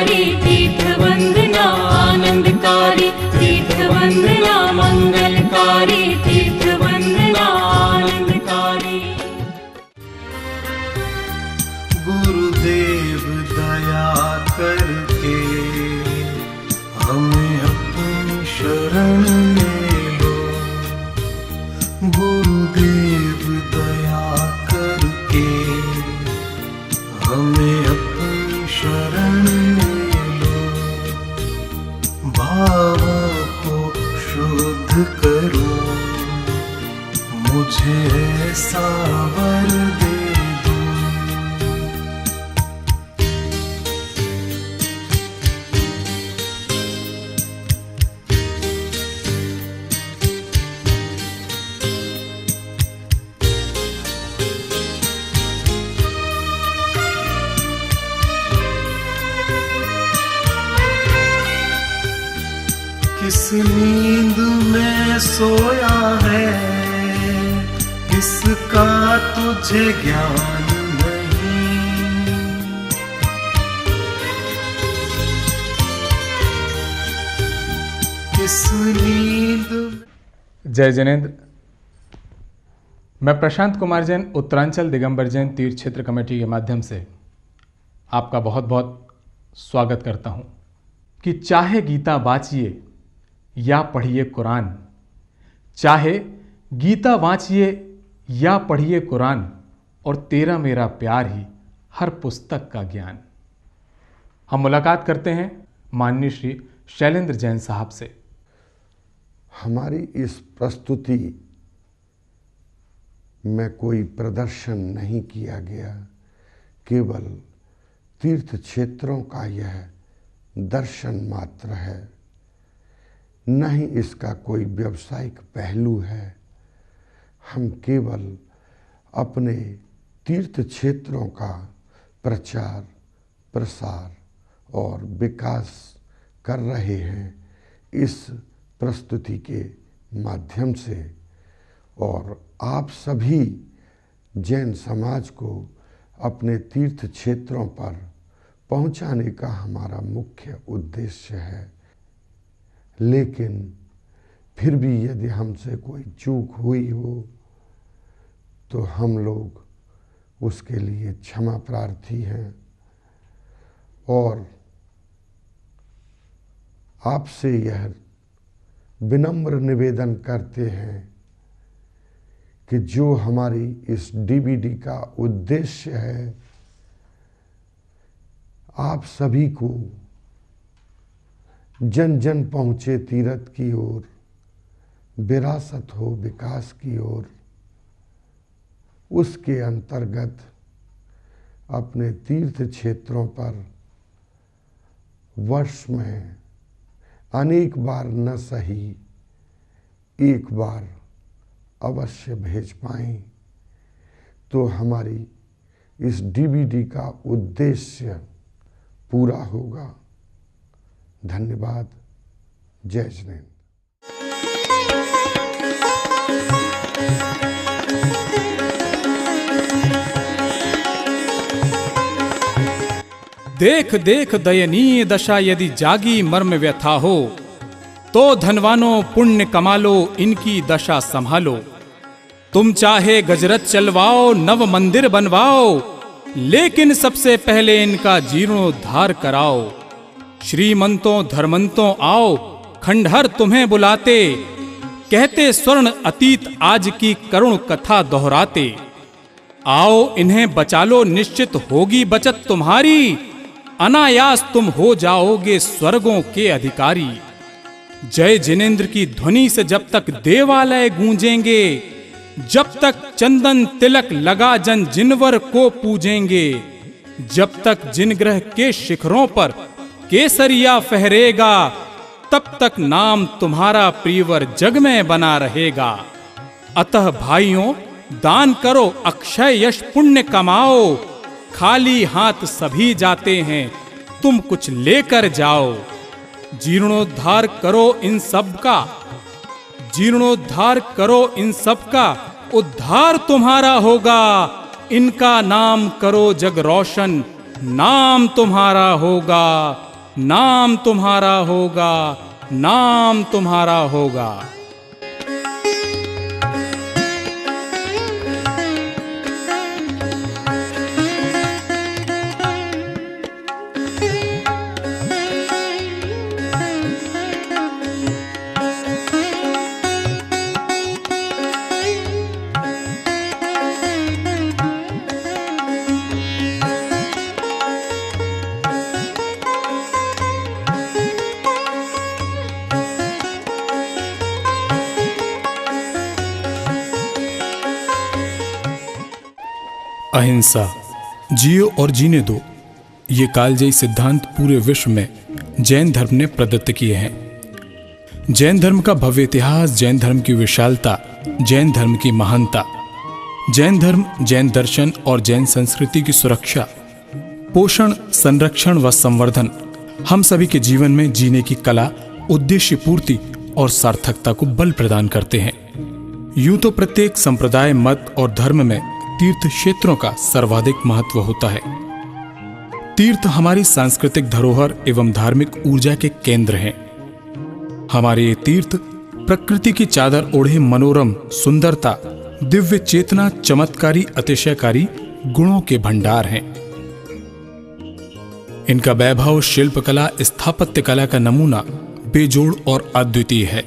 मंगलकारी तीर्थ वंदना आनंदकारी तीर्थ वंदना मंगलकारी तीर्थ वंदना आनंदकारी। गुरुदेव दया करके हमें अपनी शरण ले लो। गुरुदेव दया करके हमें अपनी शरण ले लो। भावों को शुद्ध करो, मुझे ऐसा वर दे। किस नींद में सोया है, इसका तुझे ज्ञान नहीं। किस नींद। जय जिनेंद्र। मैं प्रशांत कुमार जैन उत्तरांचल दिगंबर जैन तीर्थ क्षेत्र कमेटी के माध्यम से आपका बहुत बहुत स्वागत करता हूं कि चाहे गीता वाचिए या पढ़िए कुरान, चाहे गीता वाचिए या पढ़िए कुरान, और तेरा मेरा प्यार ही हर पुस्तक का ज्ञान। हम मुलाकात करते हैं माननीय श्री शैलेंद्र जैन साहब से। हमारी इस प्रस्तुति में कोई प्रदर्शन नहीं किया गया, केवल तीर्थ क्षेत्रों का यह दर्शन मात्र है, न ही इसका कोई व्यावसायिक पहलू है। हम केवल अपने तीर्थ क्षेत्रों का प्रचार प्रसार और विकास कर रहे हैं इस प्रस्तुति के माध्यम से, और आप सभी जैन समाज को अपने तीर्थ क्षेत्रों पर पहुंचाने का हमारा मुख्य उद्देश्य है। लेकिन फिर भी यदि हमसे कोई चूक हुई हो तो हम लोग उसके लिए क्षमा प्रार्थी हैं, और आपसे यह विनम्र निवेदन करते हैं कि जो हमारी इस डीवीडी का उद्देश्य है, आप सभी को जन जन पहुँचे तीर्थ की ओर, विरासत हो विकास की ओर, उसके अंतर्गत अपने तीर्थ क्षेत्रों पर वर्ष में अनेक बार न सही एक बार अवश्य भेज पाएं, तो हमारी इस डीवीडी का उद्देश्य पूरा होगा। धन्यवाद। जय जिनेंद्र। देख देख दयनीय दशा यदि जागी मर्म व्यथा हो, तो धनवानों पुण्य कमालो इनकी दशा संभालो। तुम चाहे गजरत चलवाओ नव मंदिर बनवाओ, लेकिन सबसे पहले इनका जीर्णोद्धार कराओ। श्रीमंतों धर्मंतों आओ, खंडहर तुम्हें बुलाते, कहते स्वर्ण अतीत आज की करुण कथा दोहराते। आओ इन्हें बचा लो, निश्चित होगी बचत तुम्हारी, अनायास तुम हो जाओगे स्वर्गों के अधिकारी। जय जिनेंद्र की ध्वनि से जब तक देवालय गूंजेंगे, जब तक चंदन तिलक लगा जन जिनवर को पूजेंगे, जब तक जिनग्रह के शिखरों पर केसरिया फहरेगा, तब तक नाम तुम्हारा प्रियवर जग में बना रहेगा। अतः भाइयों दान करो, अक्षय यश पुण्य कमाओ। खाली हाथ सभी जाते हैं, तुम कुछ लेकर जाओ। जीर्णोद्धार करो इन सब का, जीर्णोद्धार करो इन सब का, उद्धार तुम्हारा होगा। इनका नाम करो जग रोशन, नाम तुम्हारा होगा। नाम तुम्हारा होगा, नाम तुम्हारा होगा। अहिंसा, जियो और जीने दो, ये कालजयी सिद्धांत पूरे विश्व में जैन धर्म ने प्रदत्त किए हैं। जैन धर्म का भव्य इतिहास, जैन धर्म की विशालता, जैन धर्म की महानता, जैन धर्म, जैन दर्शन और जैन संस्कृति की सुरक्षा, पोषण, संरक्षण व संवर्धन हम सभी के जीवन में जीने की कला, उद्देश्य पूर्ति और सार्थकता को बल प्रदान करते हैं। यूं तो प्रत्येक संप्रदाय, मत और धर्म में तीर्थ क्षेत्रों का सर्वाधिक महत्व होता है। तीर्थ हमारी सांस्कृतिक धरोहर एवं धार्मिक ऊर्जा के केंद्र हैं। हमारे ये तीर्थ प्रकृति की चादर ओढ़े मनोरम सुंदरता, दिव्य चेतना, चमत्कारी अतिशयकारी गुणों के भंडार हैं। इनका वैभव, शिल्पकला, स्थापत्य कला का नमूना बेजोड़ और अद्वितीय है।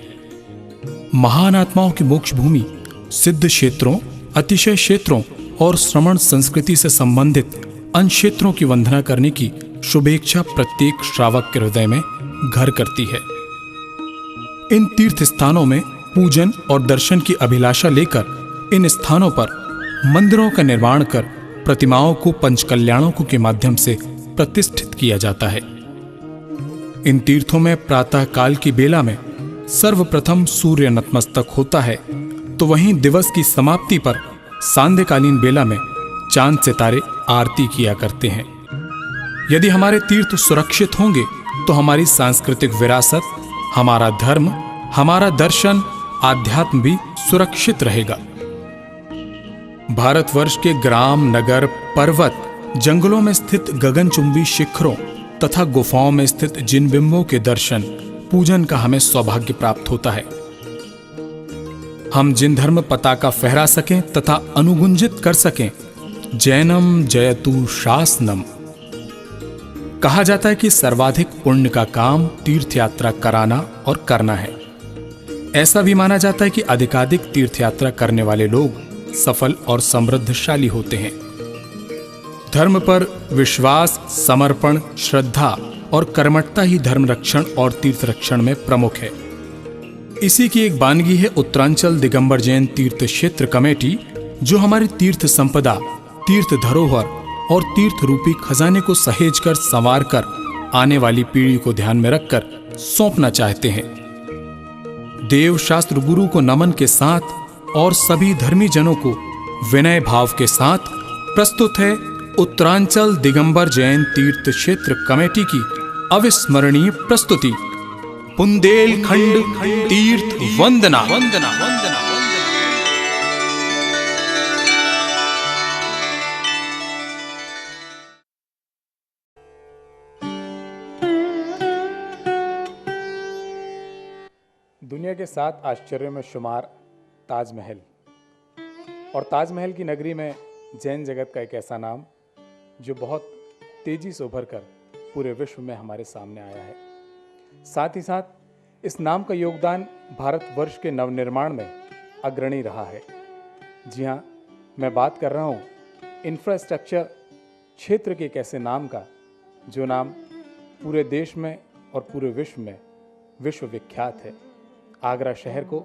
महान आत्माओं की मोक्ष भूमि, सिद्ध क्षेत्रों, अतिशय क्षेत्रों और श्रमण संस्कृति से संबंधित अन्य क्षेत्रों की वंदना करने की शुभेच्छा प्रत्येक श्रावक के हृदय में घर करती है। इन तीर्थ स्थानों में पूजन और दर्शन की अभिलाषा लेकर इन स्थानों पर मंदिरों का निर्माण कर प्रतिमाओं को पंचकल्याणों के माध्यम से प्रतिष्ठित किया जाता है। इन तीर्थों में प्रातः काल की बेला में सर्वप्रथम सूर्य नतमस्तक होता है, तो वहीं दिवस की समाप्ति पर सांध्यकालीन बेला में चांद सितारे आरती किया करते हैं। यदि हमारे तीर्थ सुरक्षित होंगे तो हमारी सांस्कृतिक विरासत, हमारा धर्म, हमारा दर्शन, आध्यात्म भी सुरक्षित रहेगा। भारतवर्ष के ग्राम, नगर, पर्वत, जंगलों में स्थित गगनचुंबी शिखरों तथा गुफाओं में स्थित जिन बिंबों के दर्शन, पूजन का हमें सौभाग्य प्राप्त होता है। हम जिन धर्म पताका फहरा सकें तथा अनुगुंजित कर सकें, जैनम जयतु शासनम। कहा जाता है कि सर्वाधिक पुण्य का काम तीर्थ यात्रा कराना और करना है। ऐसा भी माना जाता है कि अधिकाधिक तीर्थ यात्रा करने वाले लोग सफल और समृद्धशाली होते हैं। धर्म पर विश्वास, समर्पण, श्रद्धा और कर्मठता ही धर्म रक्षण और तीर्थ रक्षण में प्रमुख है। इसी की एक वानगी है उत्तरांचल दिगंबर जैन तीर्थ क्षेत्र कमेटी, जो हमारी तीर्थ संपदा, तीर्थ धरोहर और तीर्थ रूपी खजाने को सहेज कर, संवार कर आने वाली पीढ़ी को ध्यान में रखकर सौंपना चाहते हैं। देव शास्त्र गुरु को नमन के साथ और सभी धर्मी जनों को विनय भाव के साथ प्रस्तुत है उत्तरांचल दिगंबर जैन तीर्थ क्षेत्र कमेटी की अविस्मरणीय प्रस्तुति, बुंदेलखंड तीर्थ वंदना। दुनिया के 7 आश्चर्यों में शुमार ताजमहल, और ताजमहल की नगरी में जैन जगत का एक ऐसा नाम जो बहुत तेजी से उभर कर पूरे विश्व में हमारे सामने आया है। साथ ही साथ इस नाम का योगदान भारतवर्ष के नवनिर्माण में अग्रणी रहा है। जी हाँ, मैं बात कर रहा हूँ इंफ्रास्ट्रक्चर क्षेत्र के एक ऐसे नाम का जो नाम पूरे देश में और पूरे विश्व में विश्व विख्यात है। आगरा शहर को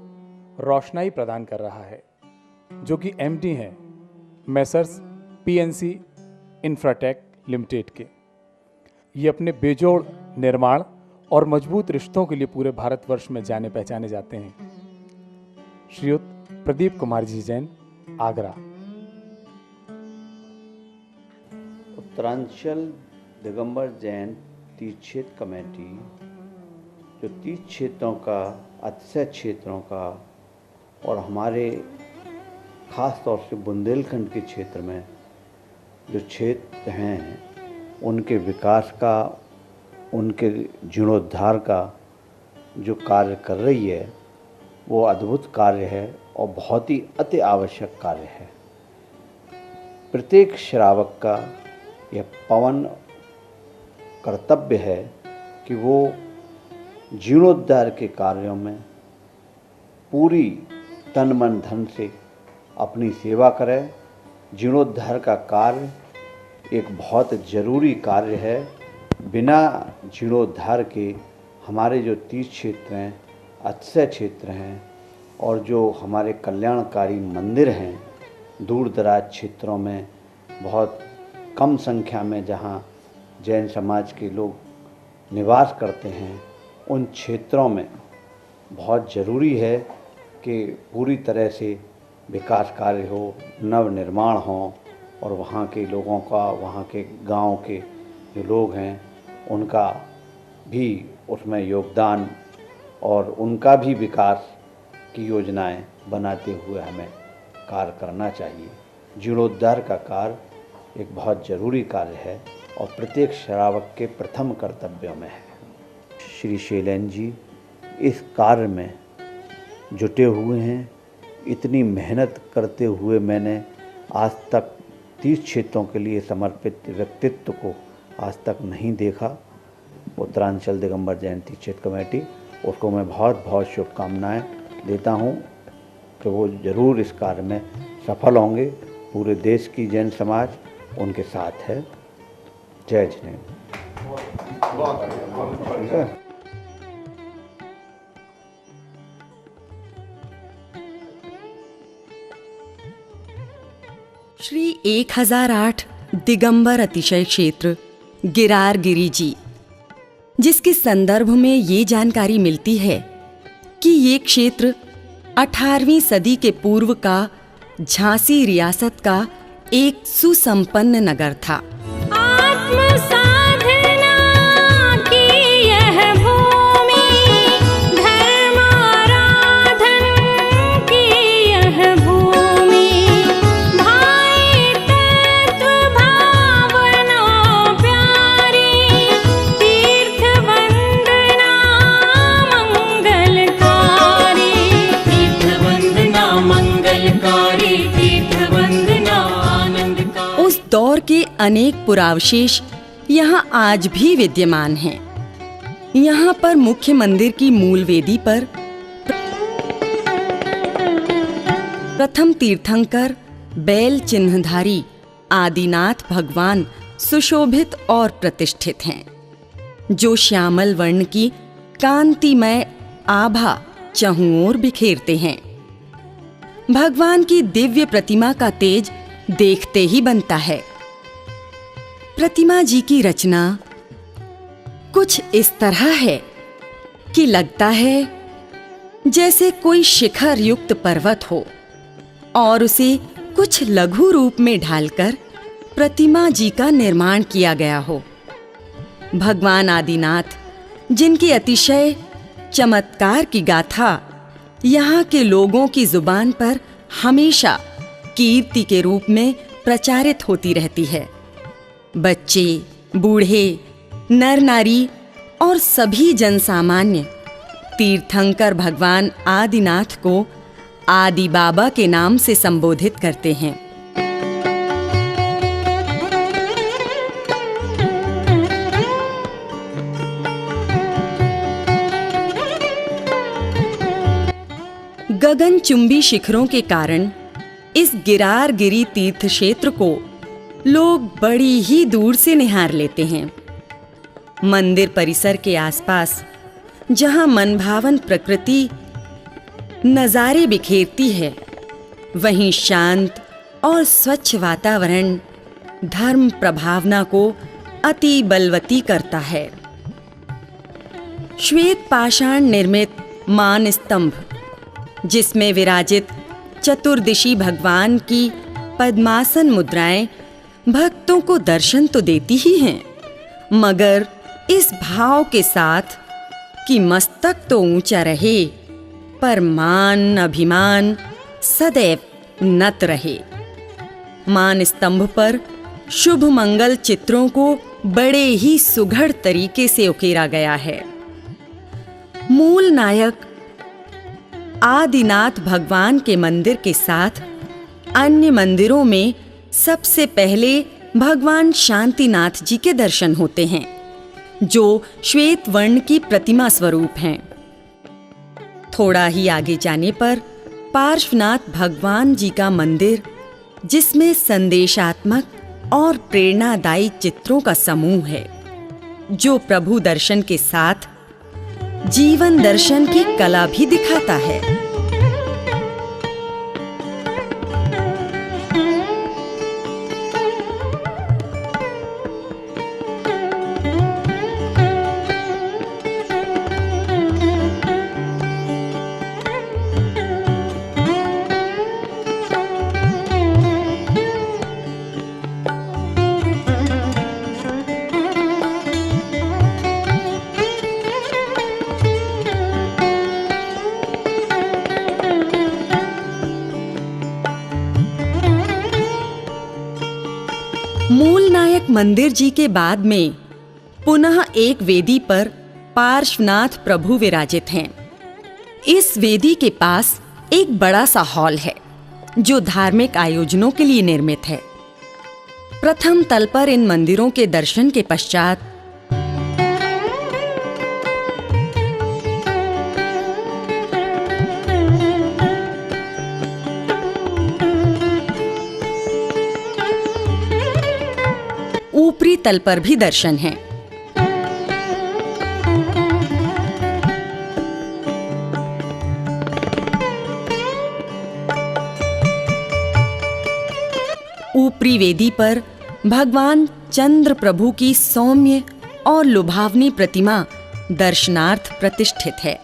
रोशनाई प्रदान कर रहा है, जो कि एमडी हैं मैसर्स पीएनसी इंफ्राटेक लिमिटेड के। ये अपने बेजोड़ निर्माण और मजबूत रिश्तों के लिए पूरे भारतवर्ष में जाने पहचाने जाते हैं। श्रीयुत प्रदीप कुमार जी जैन, आगरा। उत्तरांचल दिगंबर जैन तीर्थ क्षेत्र कमेटी जो तीर्थ क्षेत्रों का, अतिशय क्षेत्रों का और हमारे ख़ास तौर से बुंदेलखंड के क्षेत्र में जो क्षेत्र हैं उनके विकास का उनके जीर्णोद्धार का जो कार्य कर रही है वो अद्भुत कार्य है और बहुत ही अति आवश्यक कार्य है। प्रत्येक श्रावक का यह पावन कर्तव्य है कि वो जीर्णोद्धार के कार्यों में पूरी तन मन धन से अपनी सेवा करे। जीर्णोद्धार का कार्य एक बहुत ज़रूरी कार्य है। बिना जीर्णोद्धार के हमारे जो तीर्थ क्षेत्र हैं, अतिशय क्षेत्र हैं और जो हमारे कल्याणकारी मंदिर हैं, दूर दराज क्षेत्रों में बहुत कम संख्या में जहाँ जैन समाज के लोग निवास करते हैं, उन क्षेत्रों में बहुत ज़रूरी है कि पूरी तरह से विकास कार्य हो, नव निर्माण हो और वहाँ के लोगों का, वहाँ के गांव के जो लोग हैं उनका भी उसमें योगदान और उनका भी विकास की योजनाएं बनाते हुए हमें कार्य करना चाहिए। जीर्णोद्धार का कार्य एक बहुत ज़रूरी कार्य है और प्रत्येक श्रावक के प्रथम कर्तव्यों में है। श्री शैलेन जी इस कार्य में जुटे हुए हैं। इतनी मेहनत करते हुए मैंने आज तक तीर्थ क्षेत्रों के लिए समर्पित व्यक्तित्व को आज तक नहीं देखा। उत्तरांचल दिगंबर जैन तीर्थ क्षेत्र कमेटी, उसको मैं बहुत बहुत शुभकामनाएं देता हूं कि वो ज़रूर इस कार्य में सफल होंगे। पूरे देश की जैन समाज उनके साथ है। जय जैन। श्री 1008 दिगंबर अतिशय क्षेत्र गिरार गिरी जी, जिसके संदर्भ में ये जानकारी मिलती है कि ये क्षेत्र 18वीं सदी के पूर्व का झांसी रियासत का एक सुसंपन्न नगर था। आत्म साधना की यह भूमि, धर्म आराधन की यह भूमि, भाई तत्व भावना प्यारी, तीर्थ वंदना मंगलकारी, तीर्थ वंदना मंगलकारी, तीर्थ वंदना आनंदकारी। उस दौर के अनेक पुरावशेष यहाँ आज भी विद्यमान हैं। यहाँ पर मुख्य मंदिर की मूल वेदी पर प्रथम तीर्थंकर बैल चिन्हधारी आदिनाथ भगवान सुशोभित और प्रतिष्ठित हैं, जो श्यामल वर्ण की कांतिमय आभा चहुं ओर बिखेरते हैं। भगवान की दिव्य प्रतिमा का तेज देखते ही बनता है। प्रतिमा जी की रचना कुछ इस तरह है कि लगता है जैसे कोई शिखर युक्त पर्वत हो और उसे कुछ लघु रूप में ढालकर प्रतिमा जी का निर्माण किया गया हो। भगवान आदिनाथ, जिनकी अतिशय चमत्कार की गाथा यहाँ के लोगों की जुबान पर हमेशा कीर्ति के रूप में प्रचारित होती रहती है। बच्चे, बूढ़े, नर नारी और सभी जनसामान्य तीर्थंकर भगवान आदिनाथ को आदि बाबा के नाम से संबोधित करते हैं। गगनचुंबी शिखरों के कारण इस गिरार गिरी तीर्थ क्षेत्र को लोग बड़ी ही दूर से निहार लेते हैं। मंदिर परिसर के आसपास जहां मनभावन प्रकृति नजारे बिखेरती है, वहीं शांत और स्वच्छ वातावरण धर्म प्रभावना को अति बलवती करता है। श्वेत पाषाण निर्मित मान स्तंभ, जिसमें विराजित चतुर्दिशी भगवान की पद्मासन मुद्राएं भक्तों को दर्शन तो देती ही हैं, मगर इस भाव के साथ कि मस्तक तो ऊंचा रहे पर मान अभिमान सदैव नत रहे। मान स्तंभ पर शुभ मंगल चित्रों को बड़े ही सुघड़ तरीके से उकेरा गया है। मूल नायक आदिनाथ भगवान के मंदिर के साथ अन्य मंदिरों में सबसे पहले भगवान शांतिनाथ जी के दर्शन होते हैं, जो श्वेत वर्ण की प्रतिमा स्वरूप हैं। थोड़ा ही आगे जाने पर पार्श्वनाथ भगवान जी का मंदिर, जिसमें संदेशात्मक और प्रेरणादायी चित्रों का समूह है, जो प्रभु दर्शन के साथ जीवन दर्शन की कला भी दिखाता है। मूल नायक मंदिर जी के बाद में पुनः एक वेदी पर पार्श्वनाथ प्रभु विराजित हैं। इस वेदी के पास एक बड़ा सा हॉल है, जो धार्मिक आयोजनों के लिए निर्मित है। प्रथम तल पर इन मंदिरों के दर्शन के पश्चात ऊपरी तल पर भी दर्शन हैं। ऊपरी वेदी पर भगवान चंद्र प्रभु की सौम्य और लुभावनी प्रतिमा दर्शनार्थ प्रतिष्ठित है।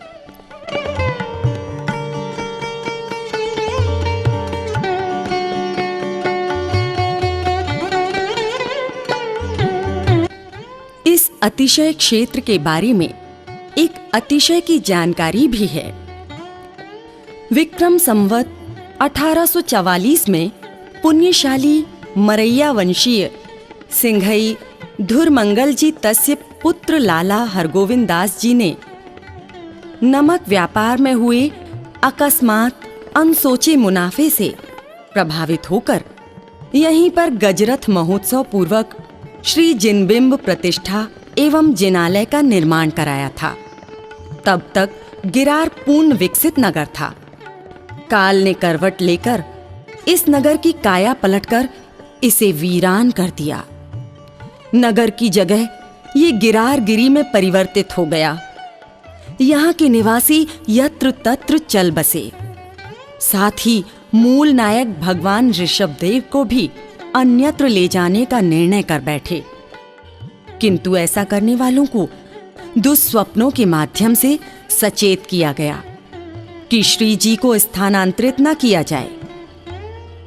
इस अतिशय क्षेत्र के बारे में एक अतिशय की जानकारी भी है। विक्रम संवत 1844 में पुण्यशाली मरैया वंशीय सिंघई धुरमंगल जी तस्य पुत्र लाला हरगोविंद दास जी ने नमक व्यापार में हुए अकस्मात अनसोचे मुनाफे से प्रभावित होकर यहीं पर गजरथ महोत्सव पूर्वक श्री जिनबिंब प्रतिष्ठा एवं जिनालय का निर्माण कराया था। तब तक गिरार पूर्ण विकसित नगर था। काल ने करवट लेकर इस नगर की काया पलटकर इसे वीरान कर दिया। नगर की जगह ये गिरार गिरी में परिवर्तित हो गया। यहाँ के निवासी यत्र तत्र चल बसे। साथ ही मूल नायक भगवान ऋषभदेव को भी अन्यत्र ले जाने का निर्णय कर बैठे, किंतु ऐसा करने वालों को दुस्वप्नों के माध्यम से सचेत किया गया कि श्री जी को स्थानांतरित न किया जाए।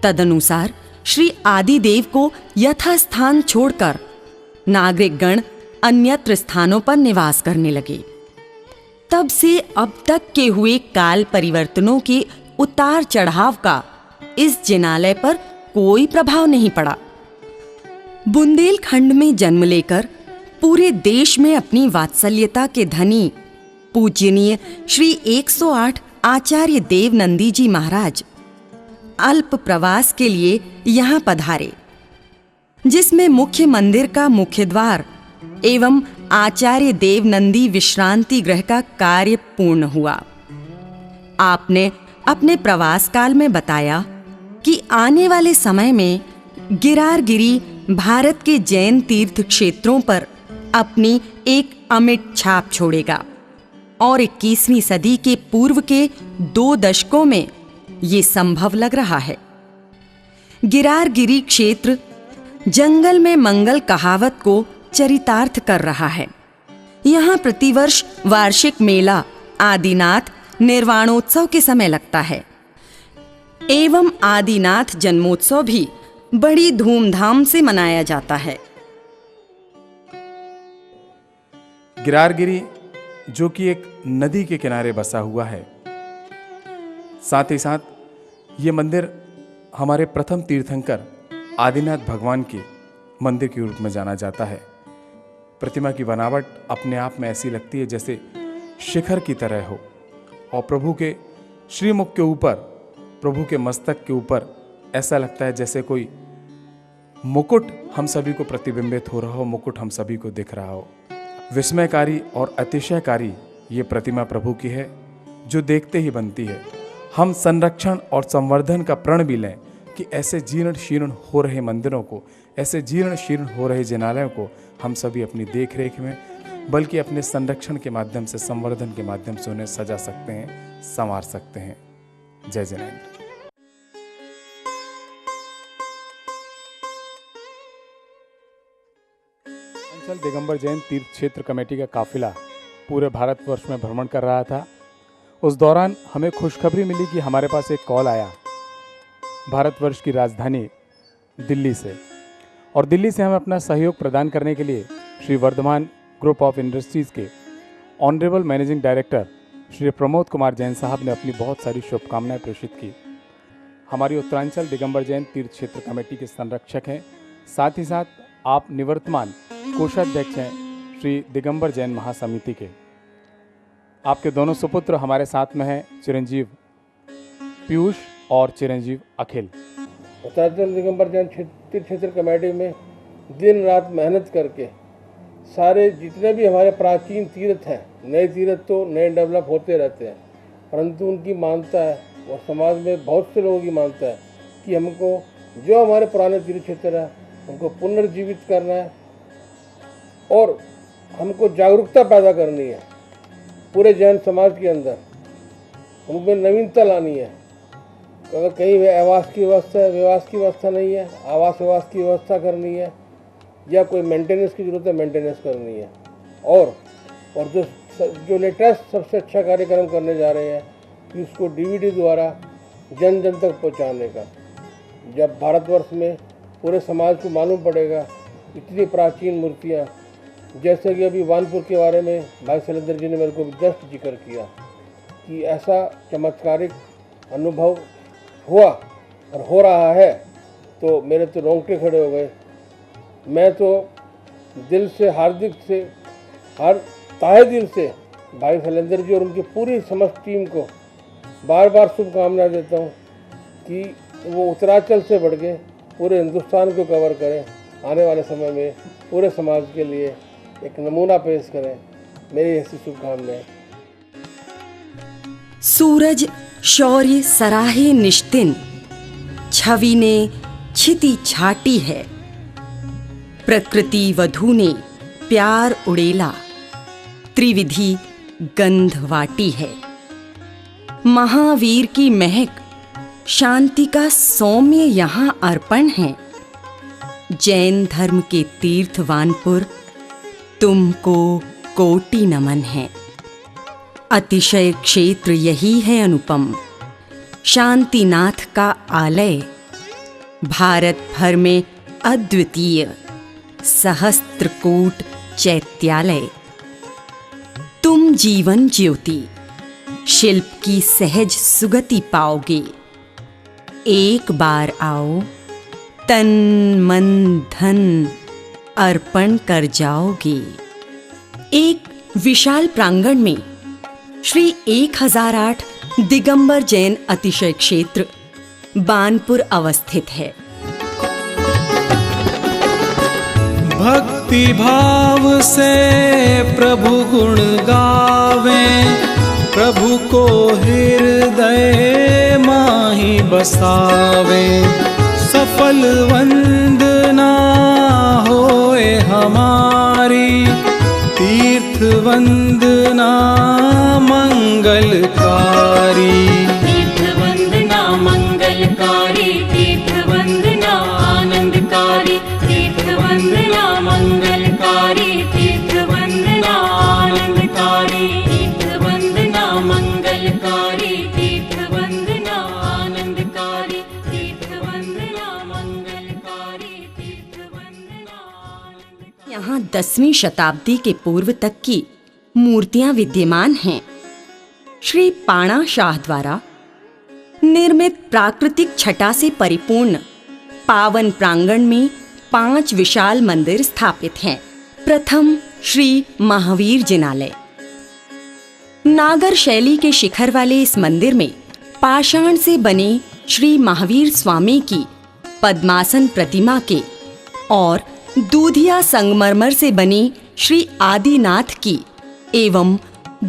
तदनुसार श्री आदिदेव को यथास्थान छोड़कर नागरिक गण अन्यत्र स्थानों पर निवास करने लगे। तब से अब तक के हुए काल परिवर्तनों के उतार चढ़ाव का इस जिनालय पर कोई प्रभाव नहीं पड़ा। बुंदेलखंड में जन्म लेकर पूरे देश में अपनी वात्सल्यता के धनी पूज्यनीय श्री 108 आचार्य देवनंदी जी महाराज अल्प प्रवास के लिए यहाँ पधारे, जिसमें मुख्य मंदिर का मुख्य द्वार एवं आचार्य देवनंदी विश्रांति गृह का कार्य पूर्ण हुआ। आपने अपने प्रवास काल में बताया कि आने वाले समय में गिरार गिरी भारत के जैन तीर्थ क्षेत्रों पर अपनी एक अमिट छाप छोड़ेगा और 21वीं सदी के पूर्व के 2 दशकों में ये संभव लग रहा है। गिरार गिरी क्षेत्र जंगल में मंगल कहावत को चरितार्थ कर रहा है। यहाँ प्रतिवर्ष वार्षिक मेला आदिनाथ निर्वाणोत्सव के समय लगता है एवं आदिनाथ जन्मोत्सव भी बड़ी धूमधाम से मनाया जाता है। गिरारगिरी जो कि एक नदी के किनारे बसा हुआ है, साथ ही साथ ये मंदिर हमारे प्रथम तीर्थंकर आदिनाथ भगवान के मंदिर के रूप में जाना जाता है। प्रतिमा की बनावट अपने आप में ऐसी लगती है जैसे शिखर की तरह हो, और प्रभु के श्रीमुख के ऊपर, प्रभु के मस्तक के ऊपर ऐसा लगता है जैसे कोई मुकुट हम सभी को प्रतिबिंबित हो रहा हो, मुकुट हम सभी को दिख रहा हो। विस्मयकारी और अतिशयकारी ये प्रतिमा प्रभु की है, जो देखते ही बनती है। हम संरक्षण और संवर्धन का प्रण भी लें कि ऐसे जीर्ण शीर्ण हो रहे मंदिरों को, ऐसे जीर्ण शीर्ण हो रहे जिनालयों को हम सभी अपनी देख रेख में, बल्कि अपने संरक्षण के माध्यम से, संवर्धन के माध्यम से उन्हें सजा सकते हैं, संवार सकते हैं। जय जिनेंद्र। अंचल दिगंबर जैन तीर्थ क्षेत्र कमेटी का काफिला पूरे भारतवर्ष में भ्रमण कर रहा था। उस दौरान हमें खुशखबरी मिली कि हमारे पास एक कॉल आया भारतवर्ष की राजधानी दिल्ली से, और दिल्ली से हमें अपना सहयोग प्रदान करने के लिए Shri Vardhman group of industries के honourable managing director Shri Pramod Kumar Jain साहब ने अपनी बहुत सारी शुभकामनाएं प्रेषित की। हमारी उत्तरांचल दिगंबर जैन तीर्थ क्षेत्र कमेटी के संरक्षक हैं, साथ ही साथ आप निवर्तमान कोषाध्यक्ष हैं श्री दिगंबर जैन महासमिति के। आपके दोनों सुपुत्र हमारे साथ में हैं, चिरंजीव पीयूष और चिरंजीव अखिल। उत्तरांचल दिगंबर जैन तीर्थ क्षेत्र कमेटी में दिन रात मेहनत करके सारे जितने भी हमारे प्राचीन तीर्थ हैं, नए तीर्थ तो नए डेवलप होते रहते हैं, परंतु उनकी मान्यता है और समाज में बहुत से लोगों की मान्यता है कि हमको जो हमारे पुराने तीर्थ क्षेत्र है उनको पुनर्जीवित करना है और हमको जागरूकता पैदा करनी है पूरे जैन समाज के अंदर, उनमें नवीनता लानी है। अगर कहीं आवास की व्यवस्था नहीं है, आवास व्यवस्था की व्यवस्था करनी है, या कोई मेंटेनेंस की ज़रूरत है, मेंटेनेंस करनी है। और जो लेटेस्ट सबसे अच्छा कार्यक्रम करने जा रहे हैं कि उसको डीवीडी द्वारा जन जन तक पहुंचाने का। जब भारतवर्ष में पूरे समाज को मालूम पड़ेगा इतनी प्राचीन मूर्तियां, जैसे कि अभी वानपुर के बारे में भाई शैलेंद्र जी ने मेरे को जस्ट जिक्र किया कि ऐसा चमत्कारिक अनुभव हुआ और हो रहा है, तो मेरे तो रोंगटे खड़े हो गए। मैं तो दिल से ताहे दिल से भाई शैलेंद्र जी और उनकी पूरी समस्त टीम को बार बार शुभकामनाएं देता हूं कि वो उत्तरांचल से बढ़ के पूरे हिंदुस्तान को कवर करें, आने वाले समय में पूरे समाज के लिए एक नमूना पेश करें। मेरी ऐसी शुभकामनाएं। सूरज शौर्य सराहे निश्तिन, छवि ने छिति छाटी है। प्रकृति वधु ने प्यार उड़ेला, त्रिविधि गंध वाटी है। महावीर की महक, शांति का सौम्य यहाँ अर्पण है। जैन धर्म के तीर्थ वानपुर, तुमको कोटि नमन है। अतिशय क्षेत्र यही है अनुपम, शांतिनाथ का आलय। भारत भर में अद्वितीय सहस्त्रकूट चैत्यालय। तुम जीवन ज्योति, शिल्प की सहज सुगति पाओगे। एक बार आओ, तन मन धन अर्पण कर जाओगे। एक विशाल प्रांगण में श्री 1008 दिगंबर जैन अतिशय क्षेत्र बानपुर अवस्थित है। भक्ति भाव से प्रभु गुण गावें, प्रभु को हृदय माही बसावें। सफल वंदना होए हमारी, तीर्थ वंदना मंगलकारी। तीर्थ वंदना मंगलकारी, तीर्थ वंदना आनंदकारी। तीर्थ वंदना मंगलकारी, तीर्थ वंदना आनंदकारी। तीर्थ वंदना मंगलकारी, तीर्थ वंदना आनंदकारी। तीर्थ वंदना मंगलकारी, तीर्थ वंदना आनंदकारी। यहाँ 10वीं शताब्दी के पूर्व तक की मूर्तियां विद्यमान हैं। श्री पाणा शाह द्वारा निर्मित प्राकृतिक छटा से परिपूर्ण पावन प्रांगण में 5 विशाल मंदिर स्थापित हैं। प्रथम श्री महावीर जिनालय। नागर शैली के शिखर वाले इस मंदिर में पाषाण से बने श्री महावीर स्वामी की पद्मासन प्रतिमा के और दूधिया संगमरमर से बनी श्री आदिनाथ की एवं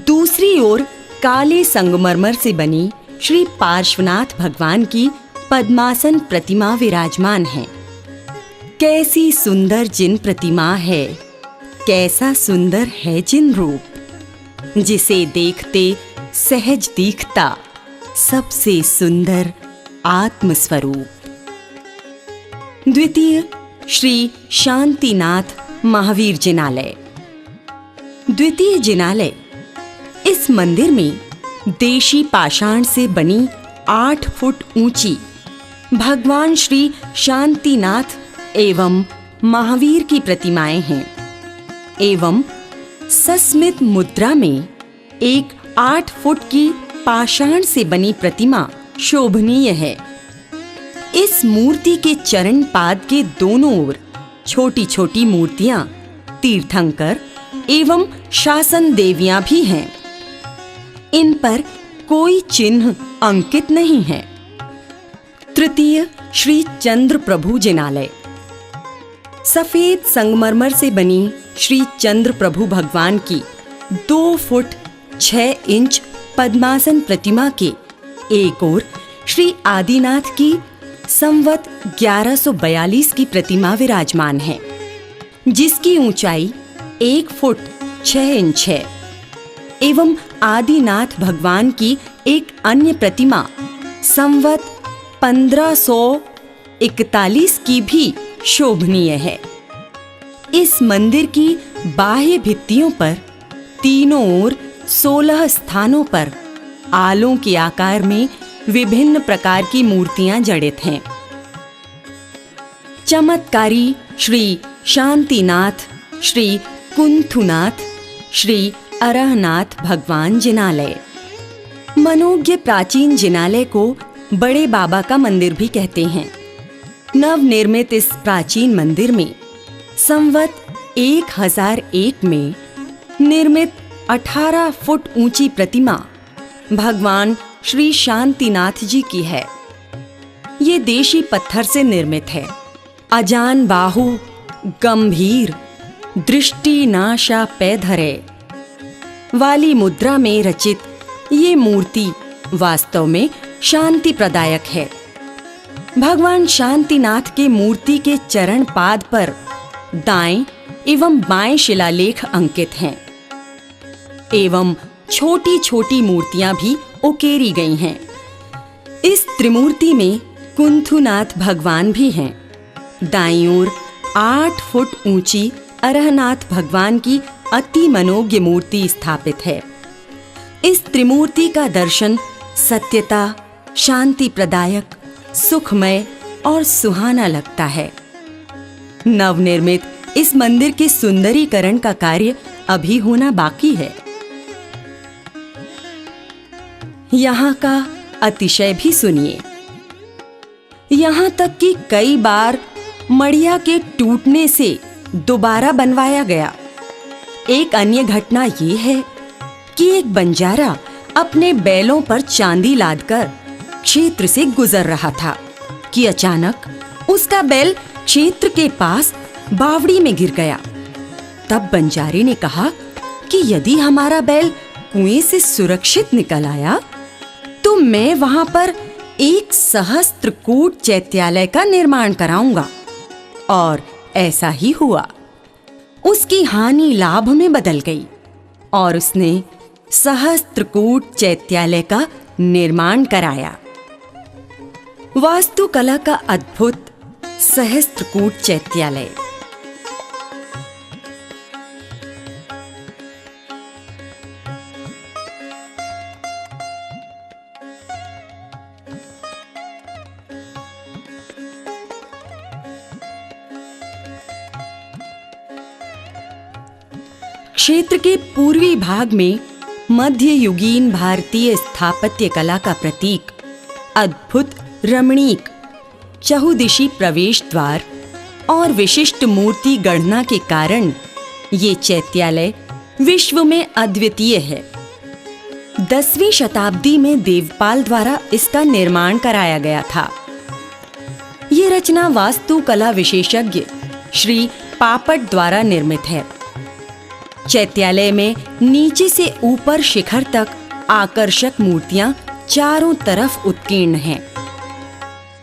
दूसरी ओर काले संगमरमर से बनी श्री पार्श्वनाथ भगवान की पद्मासन प्रतिमा विराजमान है। कैसी सुंदर जिन प्रतिमा है, कैसा सुंदर है जिन रूप, जिसे देखते सहज दिखता सबसे सुंदर आत्मस्वरूप। द्वितीय श्री शांतिनाथ महावीर जिनालय। द्वितीय जिनालय इस मंदिर में देशी पाषाण से बनी 8 फुट ऊंची भगवान श्री शांतिनाथ एवं महावीर की प्रतिमाएं हैं एवं सस्मित मुद्रा में एक 8 फुट की पाषाण से बनी प्रतिमा शोभनीय है। इस मूर्ति के चरण पाद के दोनों ओर छोटी छोटी मूर्तियां, तीर्थंकर एवं शासन देवियां भी हैं। इन पर कोई चिन्ह अंकित नहीं है। तृतीय श्री चंद्र प्रभु जिनालय। सफेद संगमरमर से बनी श्री चंद्र प्रभु भगवान की 2 फुट 6 इंच पद्मासन प्रतिमा के एक ओर श्री आदिनाथ की संवत 1142 की प्रतिमा विराजमान है, जिसकी ऊंचाई 1 फुट 6 इंच है एवं आदिनाथ भगवान की एक अन्य प्रतिमा संवत 1541 की भी शोभनीय है। इस मंदिर की बाह्य भित्तियों पर तीनों ओर 16 स्थानों पर आलों के आकार में विभिन्न प्रकार की मूर्तियां जड़ित हैं। चमत्कारी श्री शांतिनाथ, श्री कुंथुनाथ, श्री अरहनाथ भगवान जिनालय। मनोज्ञ प्राचीन जिनालय को बड़े बाबा का मंदिर भी कहते हैं। नवनिर्मित इस प्राचीन मंदिर में संवत 1001 में निर्मित 18 फुट ऊंची प्रतिमा भगवान श्री शांतिनाथ जी की है। ये देशी पत्थर से निर्मित है। अजान बाहु गंभीर दृष्टि नाशा पै धरे वाली मुद्रा में रचित ये मूर्ति वास्तव में शांति प्रदायक है। भगवान शांतिनाथ के मूर्ति के चरण पाद पर दाएं एवं बाएं शिलालेख अंकित हैं एवं छोटी छोटी मूर्तियां भी उकेरी गई हैं। इस त्रिमूर्ति में कुंथुनाथ भगवान भी हैं। दाईं ओर 8 फुट ऊंची अरहनाथ भगवान की अति मनोज्ञ मूर्ति स्थापित है। इस त्रिमूर्ति का दर्शन सत्यता, शांति प्रदायक, सुखमय और सुहाना लगता है। नवनिर्मित इस मंदिर के सुंदरीकरण का कार्य अभी होना बाकी है। यहाँ का अतिशय भी सुनिए। यहाँ तक कि कई बार मड़िया के टूटने से दोबारा बनवाया गया। एक अन्य घटना ये है कि एक बंजारा अपने बैलों पर चांदी लादकर क्षेत्र से गुजर रहा था कि अचानक उसका बैल क्षेत्र के पास बावड़ी में गिर गया। तब बंजारे ने कहा कि यदि हमारा बैल कुएं से सुरक्षित निकल आया तो मैं वहां पर एक सहस्त्रकूट चैत्यालय का निर्माण कराऊंगा। और ऐसा ही हुआ। उसकी हानि लाभ में बदल गई और उसने सहस्त्रकूट चैत्यालय का निर्माण कराया। वास्तुकला का अद्भुत सहस्त्रकूट चैत्यालय। क्षेत्र के पूर्वी भाग में मध्ययुगीन भारतीय स्थापत्य कला का प्रतीक अद्भुत रमणीक चहुदिशी प्रवेश द्वार और विशिष्ट मूर्ति गणना के कारण ये चैत्यालय विश्व में अद्वितीय है। 10वीं शताब्दी में देवपाल द्वारा इसका निर्माण कराया गया था। ये रचना वास्तुकला विशेषज्ञ श्री पापट द्वारा निर्मित है। चैत्यालय में नीचे से ऊपर शिखर तक आकर्षक मूर्तियां चारों तरफ उत्कीर्ण हैं।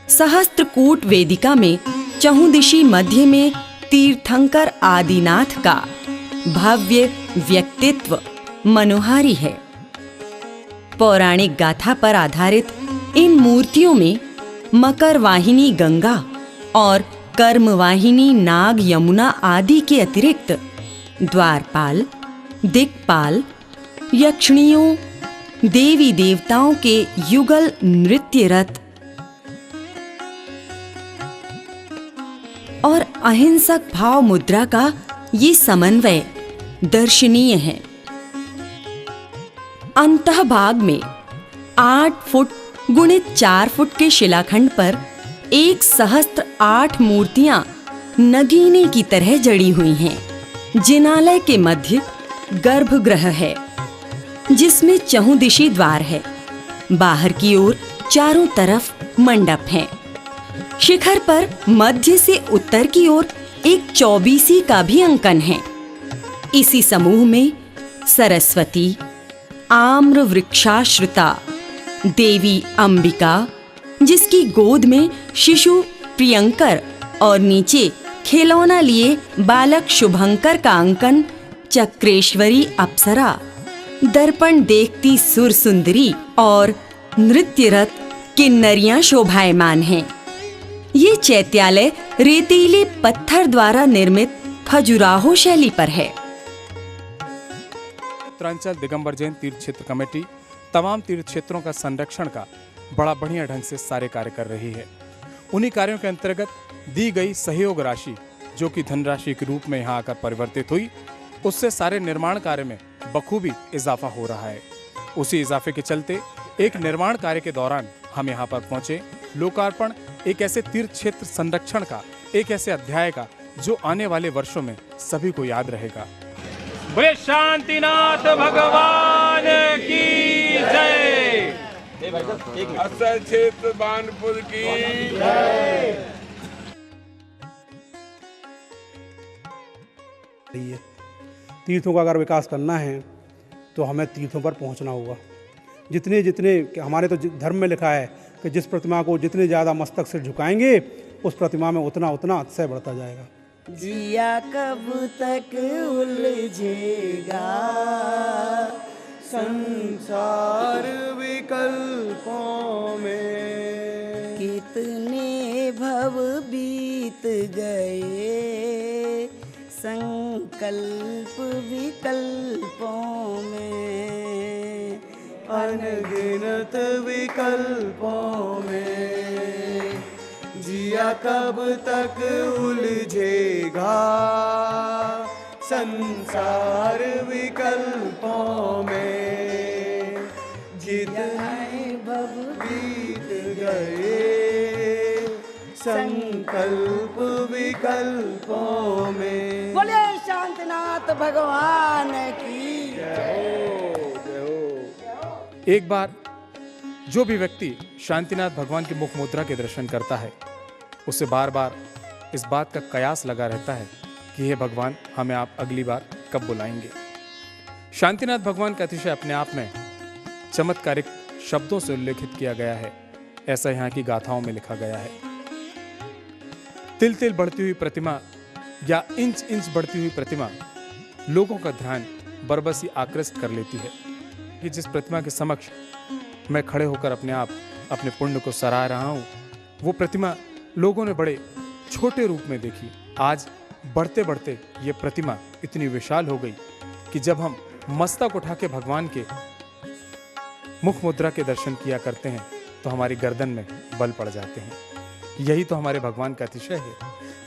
सहस्त्रकूट वेदिका में चहुंदिशी मध्य में तीर्थंकर आदिनाथ का भव्य व्यक्तित्व मनोहारी है। पौराणिक गाथा पर आधारित इन मूर्तियों में मकर वाहिनी गंगा और कर्म वाहिनी नाग यमुना आदि के अतिरिक्त द्वारपाल, दिक्पाल, यक्षिणियों, देवी देवताओं के युगल नृत्य रथ और अहिंसक भाव मुद्रा का ये समन्वय दर्शनीय है। अंतःभाग में 8 फुट गुणित 4 फुट के शिलाखंड पर 1008 मूर्तियां नगीने की तरह जड़ी हुई हैं। जिनालय के मध्य गर्भगृह है, जिसमें चहुंदिशी द्वार है। बाहर की ओर चारों तरफ मंडप हैं। शिखर पर मध्य से उत्तर की ओर एक 24 का भी अंकन है। इसी समूह में सरस्वती, आम्र वृक्षाश्रिता देवी अंबिका, जिसकी गोद में शिशु प्रियंकर और नीचे खिलौना लिए बालक शुभंकर का अंकन चक्रेश्वरी अप्सरा, दर्पण देखती सुर सुंदरी और नृत्यरत किन्नरियां शोभायमान हैं। ये चैत्यालय रेतीले पत्थर द्वारा निर्मित खजुराहो शैली पर है। उत्तरांचल दिगंबर जैन तीर्थ क्षेत्र कमेटी तमाम तीर्थ क्षेत्रों का संरक्षण का बड़ा बढ़िया ढंग से सारे कार्य कर रही है। उन्हीं कार्यों के अंतर्गत दी गई सहयोग राशि, जो कि धनराशि के रूप में यहाँ आकर परिवर्तित हुई, उससे सारे निर्माण कार्य में बखूबी इजाफा हो रहा है। उसी इजाफे के चलते एक निर्माण कार्य के दौरान हम यहाँ पर पहुंचे। लोकार्पण एक ऐसे तीर्थ क्षेत्र संरक्षण का, एक ऐसे अध्याय का जो आने वाले वर्षों में सभी को याद रहेगा। बोले शांतिनाथ भगवान की जय। असल क्षेत्र बानपुर की जय। तीर्थों का अगर विकास करना है तो हमें तीर्थों पर पहुंचना होगा। जितने जितने हमारे तो धर्म में लिखा है कि जिस प्रतिमा को जितने ज़्यादा मस्तक से झुकाएंगे उस प्रतिमा में उतना उतना अतिशय बढ़ता जाएगा। जिया कब तक उलझेगा संसार विकल्पों में, कितने भव बीत गए संकल्प विकल्पों में, अनगिनत विकल्पों में, जिया कब तक उलझेगा संसार विकल्पों में, जितने भव बीत गए संकल्प विकल्पों में। बोले शांतिनाथ भगवान की जय हो। एक बार जो भी व्यक्ति शांतिनाथ भगवान की मुख मुद्रा के दर्शन करता है, उसे बार बार इस बात का कयास लगा रहता है कि हे भगवान, हमें आप अगली बार कब बुलाएंगे। शांतिनाथ भगवान का अतिशय अपने आप में चमत्कारिक शब्दों से उल्लेखित किया गया है। ऐसा यहाँ की गाथाओं में लिखा गया है। तिल तिल बढ़ती हुई प्रतिमा या इंच इंच बढ़ती हुई प्रतिमा लोगों का ध्यान बरबसी आकृष्ट कर लेती है कि जिस प्रतिमा के समक्ष मैं खड़े होकर अपने आप अपने पुण्य को सराह रहा हूँ, वो प्रतिमा लोगों ने बड़े छोटे रूप में देखी। आज बढ़ते बढ़ते ये प्रतिमा इतनी विशाल हो गई कि जब हम मस्तक उठा के भगवान के मुख मुद्रा के दर्शन किया करते हैं तो हमारी गर्दन में बल पड़ जाते हैं। यही तो हमारे भगवान का अतिशय है,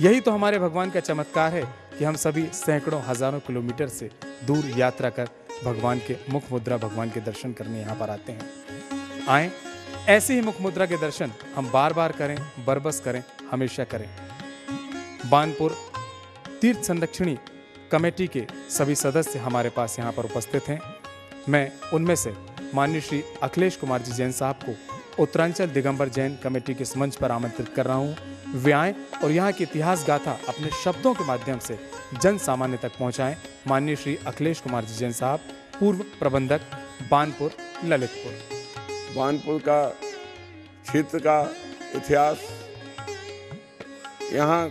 यही तो हमारे भगवान का चमत्कार है कि हम सभी सैकड़ों हजारों किलोमीटर से दूर यात्रा कर भगवान के मुख मुद्रा, भगवान के दर्शन करने यहाँ पर आते हैं। आए, ऐसे ही मुख मुद्रा के दर्शन हम बार बार करें, बरबस करें, हमेशा करें। बानपुर तीर्थ संरक्षणी कमेटी के सभी सदस्य हमारे पास यहाँ पर उपस्थित हैं। मैं उनमें से माननीय श्री अखिलेश कुमार जी जैन साहब को उत्तरांचल दिगंबर जैन कमेटी के इस मंच पर आमंत्रित कर रहा हूँ। वे आएं और यहाँ की इतिहास गाथा अपने शब्दों के माध्यम से जन सामान्य तक पहुँचाएं। माननीय श्री अखिलेश कुमार जी जैन साहब, पूर्व प्रबंधक, बानपुर, ललितपुर। बानपुर का क्षेत्र का इतिहास, यहाँ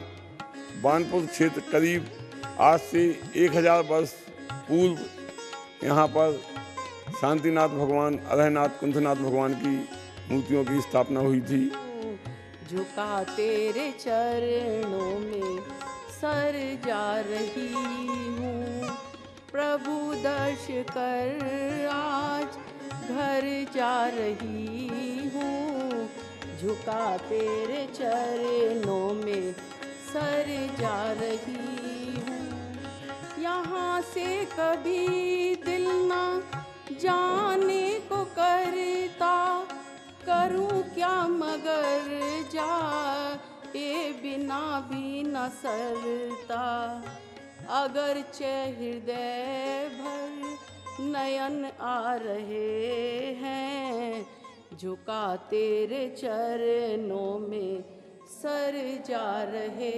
बानपुर क्षेत्र करीब आज से 1000 वर्ष पूर्व यहाँ पर शांतिनाथ भगवान, अभयनाथ, कुंथनाथ भगवान की मूर्तियों की स्थापना हुई थी। झुका तेरे चरणों में सर जा रही हूँ, प्रभु दर्श कर आज घर जा रही हूँ। झुका तेरे चरणों में सर जा रही हूँ। यहाँ से कभी दिल ना जाने को करता, करूँ क्या मगर जाए बिना भी न सरता। अगर हृदय भर नयन आ रहे हैं, झुका तेरे चरणों में सर जा रहे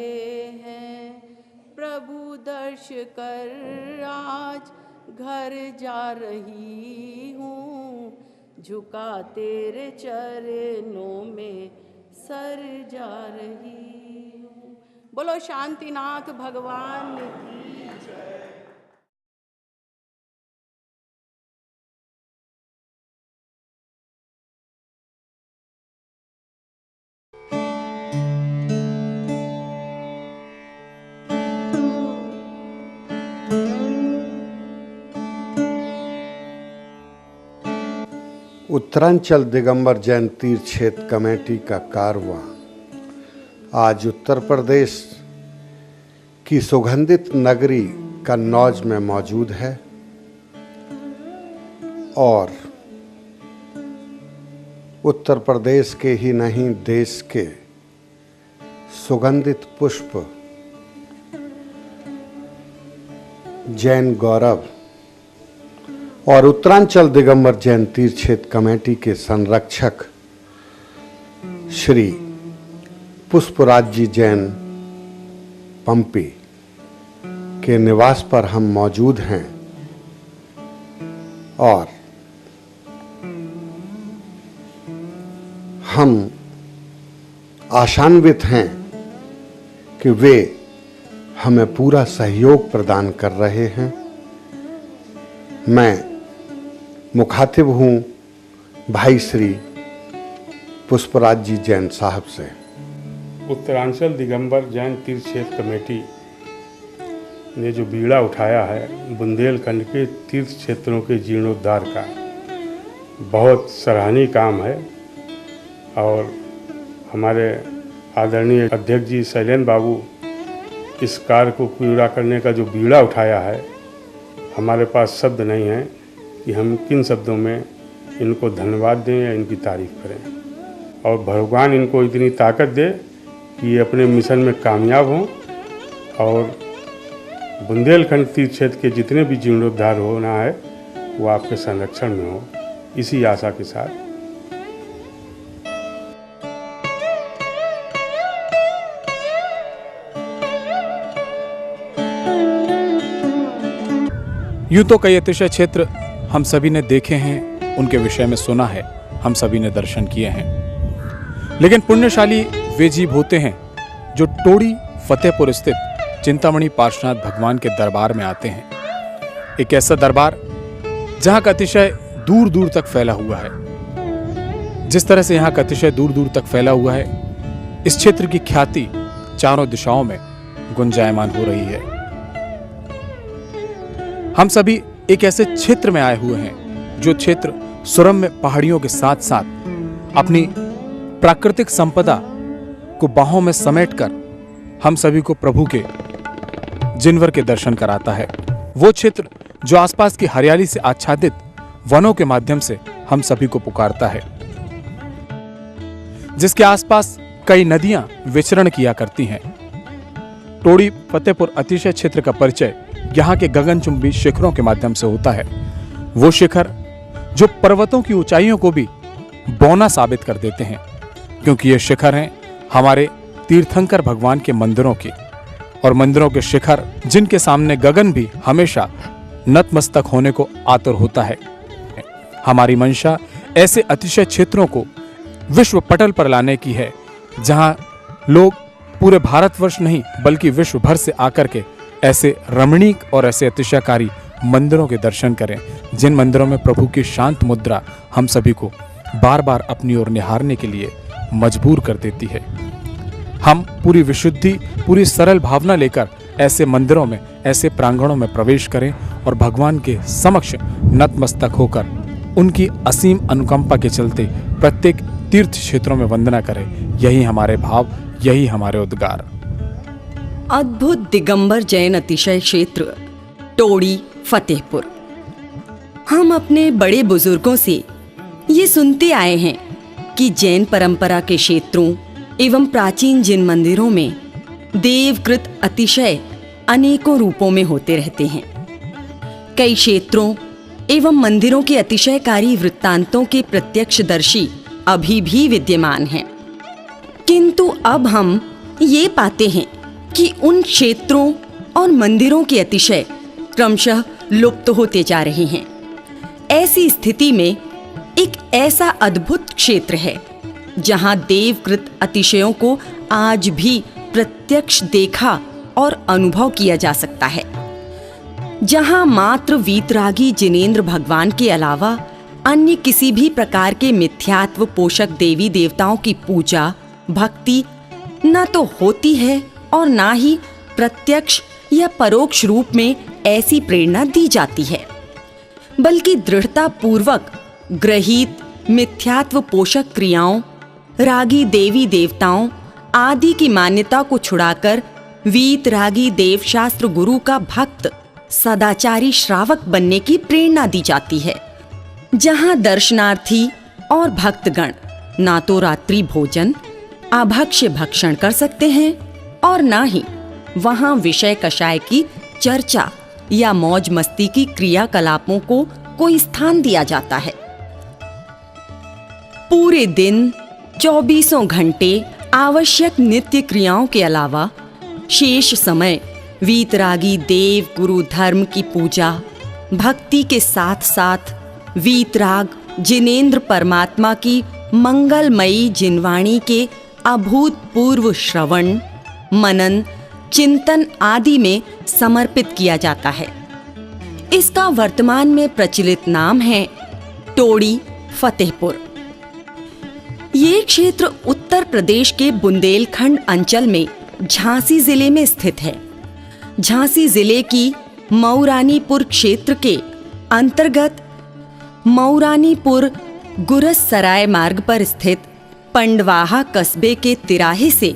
हैं। प्रभु दर्श कर आज घर जा रही हूँ, झुका तेरे चरणों में सर जा रही हूँ। बोलो शांतिनाथ भगवान की जय। उत्तरांचल दिगंबर जैन तीर्थ क्षेत्र कमेटी का कारवां आज उत्तर प्रदेश की सुगंधित नगरी कन्नौज में मौजूद है और उत्तर प्रदेश के ही नहीं देश के सुगंधित पुष्प जैन गौरव और उत्तरांचल दिगंबर जैन तीर्थ क्षेत्र कमेटी के संरक्षक श्री पुष्पराज जी जैन पंपी के निवास पर हम मौजूद हैं और हम आशान्वित हैं कि वे हमें पूरा सहयोग प्रदान कर रहे हैं। मैं मुखातिब हूँ भाई श्री पुष्पराज जी जैन साहब से। उत्तरांचल दिगंबर जैन तीर्थ क्षेत्र कमेटी ने जो बीड़ा उठाया है बुंदेलखंड के तीर्थ क्षेत्रों के जीर्णोद्धार का, बहुत सराहनीय काम है और हमारे आदरणीय अध्यक्ष जी शैलेंद्र बाबू इस कार्य को पूरा करने का जो बीड़ा उठाया है, हमारे पास शब्द नहीं है कि हम किन शब्दों में इनको धन्यवाद दें या इनकी तारीफ करें। और भगवान इनको इतनी ताकत दे कि ये अपने मिशन में कामयाब हों और बुंदेलखंड तीर्थ क्षेत्र के जितने भी जीर्णोद्धार होना है वो आपके संरक्षण में हो, इसी आशा के साथ। यूं तो कई अतिशय क्षेत्र हम सभी ने देखे हैं, उनके विषय में सुना है, हम सभी ने दर्शन किए हैं, लेकिन पुण्यशाली वे जीव होते हैं जो टोड़ी फतेहपुर स्थित चिंतामणि पार्श्वनाथ भगवान के दरबार में आते हैं। एक ऐसा दरबार जहां का अतिशय दूर दूर तक फैला हुआ है। जिस तरह से यहाँ का अतिशय दूर दूर तक फैला हुआ है, इस क्षेत्र की ख्याति चारों दिशाओं में गुंजायमान हो रही है। हम सभी एक ऐसे क्षेत्र में आए हुए हैं जो क्षेत्र सुरम्य पहाड़ियों के साथ साथ अपनी प्राकृतिक संपदा को बाहों में समेटकर हम सभी को प्रभु के जिनवर के दर्शन कराता है। वो क्षेत्र जो आसपास की हरियाली से आच्छादित वनों के माध्यम से हम सभी को पुकारता है, जिसके आसपास कई नदियां विचरण किया करती हैं। टोड़ी फतेहपुर अतिशय क्षेत्र का परिचय यहाँ के गगनचुंबी शिखरों के माध्यम से होता है। वो शिखर जो पर्वतों की ऊंचाइयों को भी बौना साबित कर देते हैं, क्योंकि ये शिखर हैं हमारे तीर्थंकर भगवान के मंदिरों के, और मंदिरों के शिखर जिनके सामने गगन भी हमेशा नतमस्तक होने को आतुर होता है। हमारी मंशा ऐसे अतिशय क्षेत्रों को विश्व पटल पर लाने की है, जहां लोग पूरे भारतवर्ष नहीं बल्कि विश्व भर से आकर के ऐसे रमणीक और ऐसे अतिशयकारी मंदिरों के दर्शन करें, जिन मंदिरों में प्रभु की शांत मुद्रा हम सभी को बार बार अपनी ओर निहारने के लिए मजबूर कर देती है। हम पूरी विशुद्धि, पूरी सरल भावना लेकर ऐसे मंदिरों में, ऐसे प्रांगणों में प्रवेश करें और भगवान के समक्ष नतमस्तक होकर उनकी असीम अनुकंपा के चलते प्रत्येक तीर्थ क्षेत्रों में वंदना करें। यही हमारे भाव, यही हमारे उद्गार। अद्भुत दिगंबर जैन अतिशय क्षेत्र टोड़ी फतेहपुर। हम अपने बड़े बुजुर्गों से ये सुनते आए हैं कि जैन परंपरा के क्षेत्रों एवं प्राचीन जिन मंदिरों में देवकृत अतिशय अनेकों रूपों में होते रहते हैं। कई क्षेत्रों एवं मंदिरों के अतिशयकारी वृत्तांतों के प्रत्यक्षदर्शी अभी भी विद्यमान हैं, किंतु अब हम ये पाते हैं कि उन क्षेत्रों और मंदिरों के अतिशय क्रमशः लुप्त होते जा रहे हैं। ऐसी स्थिति में एक ऐसा अद्भुत क्षेत्र है जहां देवकृत अतिशयों को आज भी प्रत्यक्ष देखा और अनुभव किया जा सकता है, जहां मात्र वीतरागी जिनेंद्र भगवान के अलावा अन्य किसी भी प्रकार के मिथ्यात्व पोषक देवी देवताओं की पूजा भक्ति न तो होती है और ना ही प्रत्यक्ष या परोक्ष रूप में ऐसी प्रेरणा दी जाती है, बल्कि दृढ़ता पूर्वक ग्रहित मिथ्यात्व पोषक क्रियाओं, रागी देवी देवताओं आदि की मान्यता को छुड़ाकर वीतरागी देवशास्त्र गुरु का भक्त सदाचारी श्रावक बनने की प्रेरणा दी जाती है, जहां दर्शनार्थी और भक्तगण ना तो रात्रि भोजन आभक्ष्य भक्षण कर सकते हैं और ना ही वहां विषय कषाय की चर्चा या मौज मस्ती की क्रियाकलापों को कोई स्थान दिया जाता है। पूरे दिन 24 घंटे आवश्यक नित्य क्रियाओं के अलावा शेष समय वीतरागी देव गुरु धर्म की पूजा भक्ति के साथ साथ वीतराग जिनेंद्र परमात्मा की मंगलमयी जिनवाणी के अभूतपूर्व श्रवण मनन चिंतन आदि में समर्पित किया जाता है। इसका वर्तमान में प्रचलित नाम है टोड़ी फतेहपुर। ये क्षेत्र उत्तर प्रदेश के बुंदेलखंड अंचल में झांसी जिले में स्थित है। झांसी जिले की मऊरानीपुर क्षेत्र के अंतर्गत मऊरानीपुर गुरसराय मार्ग पर स्थित पंडवाहा कस्बे के तिराहे से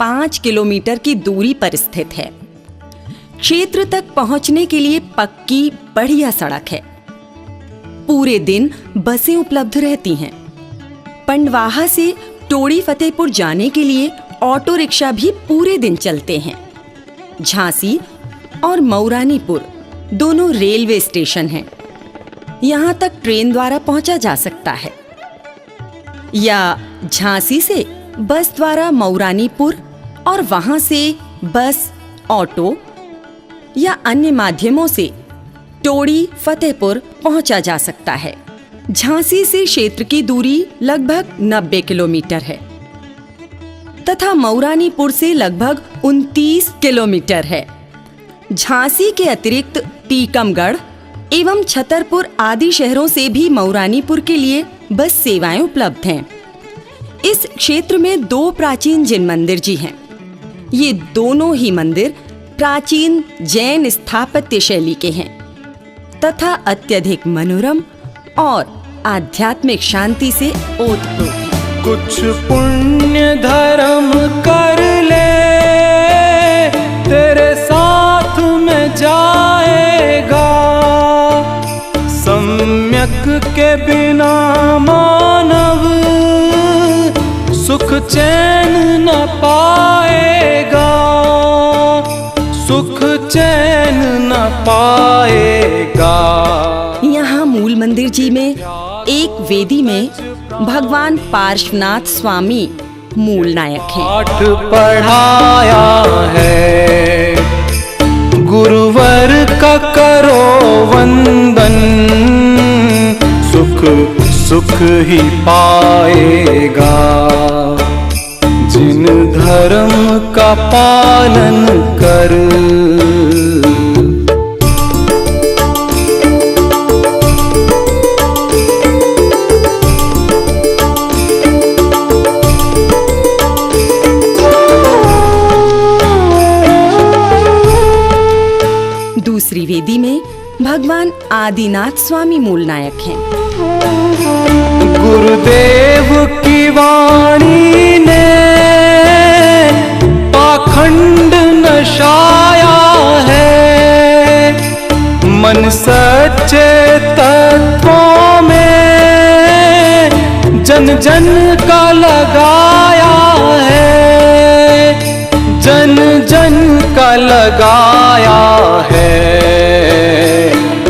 5 किलोमीटर की दूरी पर स्थित है। क्षेत्र तक पहुंचने के लिए पक्की बढ़िया सड़क है। पूरे दिन बसें उपलब्ध रहती हैं। पंडवाहा से टोड़ी फतेहपुर जाने के लिए ऑटो रिक्शा भी पूरे दिन चलते हैं। झांसी और मऊरानीपुर दोनों रेलवे स्टेशन हैं। यहाँ तक ट्रेन द्वारा पहुंचा जा सकता है या झांसी से बस द्वारा मऊरानीपुर और वहां से बस ऑटो या अन्य माध्यमों से टोड़ी फतेहपुर पहुंचा जा सकता है। झांसी से क्षेत्र की दूरी लगभग 90 किलोमीटर है तथा मऊरानीपुर से लगभग 29 किलोमीटर है। झांसी के अतिरिक्त टीकमगढ़ एवं छतरपुर आदि शहरों से भी मऊरानीपुर के लिए बस सेवाएं उपलब्ध हैं। इस क्षेत्र में 2 प्राचीन जिन मंदिर जी हैं। ये दोनों ही मंदिर प्राचीन जैन स्थापत्य शैली के हैं तथा अत्यधिक मनोरम और आध्यात्मिक शांति से ओतप्रोत हैं। कुछ पुण्य धर्म कर ले, तेरे साथ में जाएगा। सम्यक के बिना मानव सुख चैन न पाएगा। सुख चैन न पाएगा। यहाँ मूल मंदिर जी में एक वेदी में भगवान पार्श्वनाथ स्वामी मूल नायक हैं। पाठ पढ़ाया है गुरुवर का करो वंदन, सुख सुख ही पाएगा जिन धर्म का पालन कर। दूसरी वेदी में भगवान आदिनाथ स्वामी मूल नायक हैं। गुरुदेव की वाणी ने पाखंड नशाया है, मन सच्चे तत्वों में जन जन का लगाया है, जन जन का लगाया है,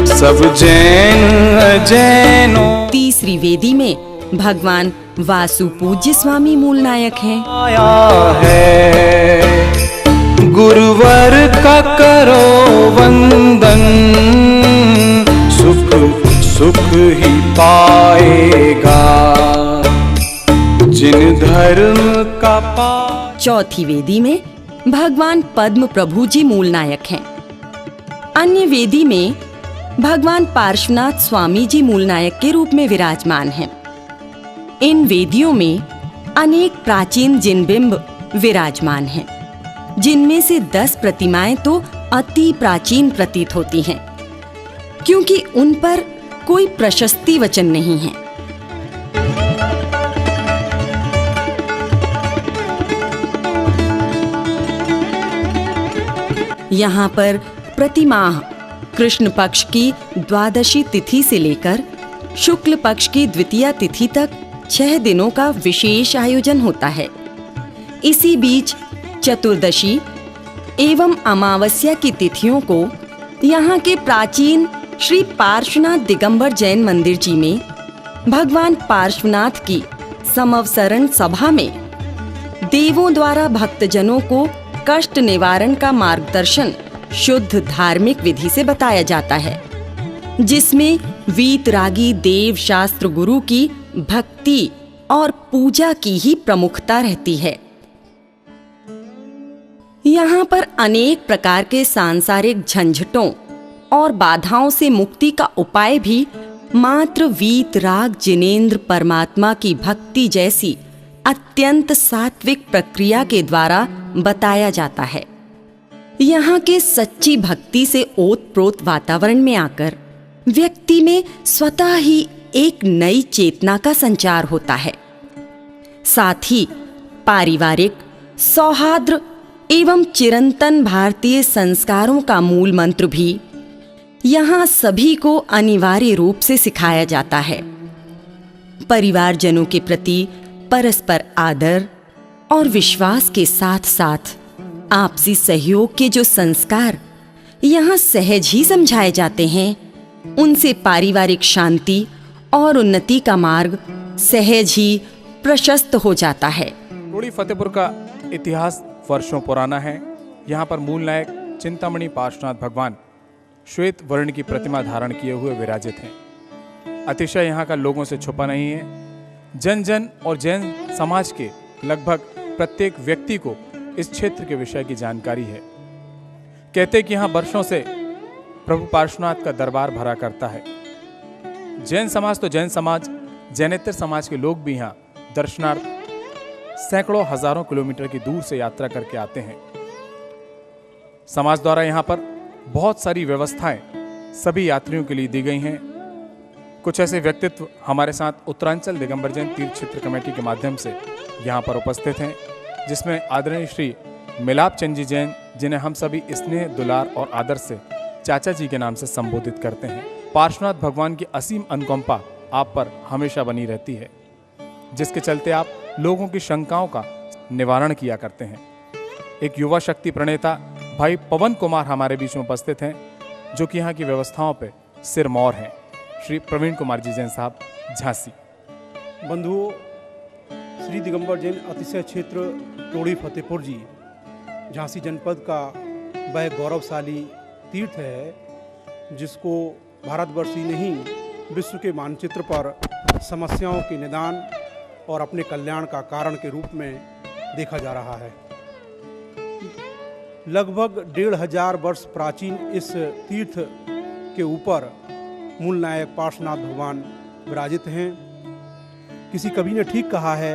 सब जैन अजैनों। तीसरी वेदी में भगवान वासु पूज्य स्वामी मूल नायक हैं। आया है गुरुवर का करो वंदन, सुख सुख ही पाएगा जिन धर्म का पा। चौथी वेदी में भगवान पद्म प्रभु जी मूल नायक हैं। अन्य वेदी में भगवान पार्श्वनाथ स्वामी जी मूल नायक के रूप में विराजमान हैं। इन वेदियों में अनेक प्राचीन जिनबिंब विराजमान हैं, जिनमें से 10 प्रतिमाएं तो अति प्राचीन प्रतीत होती हैं, क्योंकि उन पर कोई प्रशस्ति वचन नहीं है। यहाँ पर प्रतिमाह कृष्ण पक्ष की द्वादशी तिथि से लेकर शुक्ल पक्ष की द्वितीया तिथि तक 6 दिनों का विशेष आयोजन होता है। इसी बीच चतुर्दशी एवं अमावस्या की तिथियों को यहाँ के प्राचीन श्री पार्श्वनाथ दिगंबर जैन मंदिर जी में भगवान पार्श्वनाथ की समवसरण सभा में देवों द्वारा भक्तजनों को कष्ट निवारण का मार्गदर्शन शुद्ध धार्मिक विधि से बताया जाता है, जिसमें वीतरागी देव शास्त्र गुरु की भक्ति और पूजा की ही प्रमुखता रहती है। यहाँ पर अनेक प्रकार के सांसारिक झंझटों और बाधाओं से मुक्ति का उपाय भी मात्र वीतराग जिनेंद्र परमात्मा की भक्ति जैसी अत्यंत सात्विक प्रक्रिया के द्वारा बताया जाता है। यहाँ के सच्ची भक्ति से ओतप्रोत वातावरण में आकर व्यक्ति में स्वतः ही एक नई चेतना का संचार होता है। साथ ही पारिवारिक सौहार्द एवं चिरंतन भारतीय संस्कारों का मूल मंत्र भी यहाँ सभी को अनिवार्य रूप से सिखाया जाता है। परिवारजनों के प्रति परस्पर आदर और विश्वास के साथ साथ आपसी सहयोग के जो संस्कार यहाँ सहज ही समझाए जाते हैं, उनसे पारिवारिक शांति और उन्नति का मार्ग सहज ही प्रशस्त हो जाता है। टोड़ी फतेहपुर का इतिहास वर्षों पुराना है। यहाँ पर मूल नायक चिंतामणि पार्श्वनाथ भगवान श्वेत वर्ण की प्रतिमा धारण किए हुए विराजित हैं। अतिशय यहाँ का लोगों से छुपा नहीं है। जन जन और जैन समाज के लगभग प्रत्येक व्यक्ति को इस क्षेत्र के विषय की जानकारी है। कहते कि यहाँ वर्षों से प्रभु पार्श्वनाथ का दरबार भरा करता है। जैन समाज तो जैन समाज, जैनेतर समाज के लोग भी यहाँ दर्शनार्थ सैकड़ों हजारों किलोमीटर की दूर से यात्रा करके आते हैं। समाज द्वारा यहाँ पर बहुत सारी व्यवस्थाएं सभी यात्रियों के लिए दी गई हैं। कुछ ऐसे व्यक्तित्व हमारे साथ उत्तरांचल दिगंबर जैन तीर्थ क्षेत्र कमेटी के माध्यम से यहाँ पर उपस्थित हैं, जिसमें आदरणीय श्री मिलाप चंद जी जैन, जिन्हें हम सभी स्नेह दुलार और आदर से चाचा जी के नाम से संबोधित करते हैं। पार्श्वनाथ भगवान की असीम अनुकंपा आप पर हमेशा बनी रहती है, जिसके चलते आप लोगों की शंकाओं का निवारण किया करते हैं। एक युवा शक्ति प्रणेता भाई पवन कुमार हमारे बीच में उपस्थित हैं, जो कि यहाँ की व्यवस्थाओं पे सिरमौर हैं। श्री प्रवीण कुमार जी जैन साहब, झांसी। बंधुओं, श्री दिगंबर जैन अतिशय क्षेत्र टोड़ी फतेहपुर जी झांसी जनपद का वह गौरवशाली तीर्थ है जिसको भारतवर्ष ही नहीं विश्व के मानचित्र पर समस्याओं के निदान और अपने कल्याण का कारण के रूप में देखा जा रहा है। लगभग 1500 वर्ष प्राचीन इस तीर्थ के ऊपर मूल नायक पार्श्वनाथ भगवान विराजित हैं। किसी कवि ने ठीक कहा है,